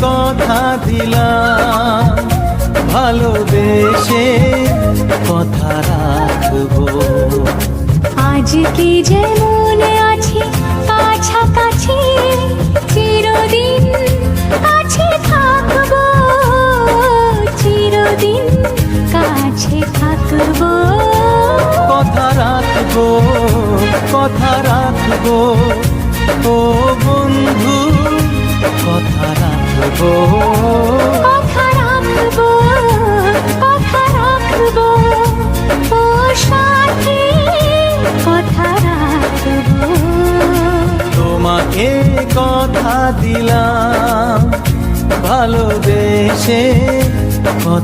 কথা দিলাম, ভালোবেসে কথা রাখবো। আজকে যেমন আছি কাছাকাছি, চিরদিন কাছে থাকবো, চিরদিন কাছে থাকবো। কথা রাখবো, কথা রাখবো, ও বন্ধু কথা রাখবো। কথা রাখবো, কথা রাখবো, ও সাথী কথা রাখবো। তোমাকে কথা দিলাম, ভালোবেসে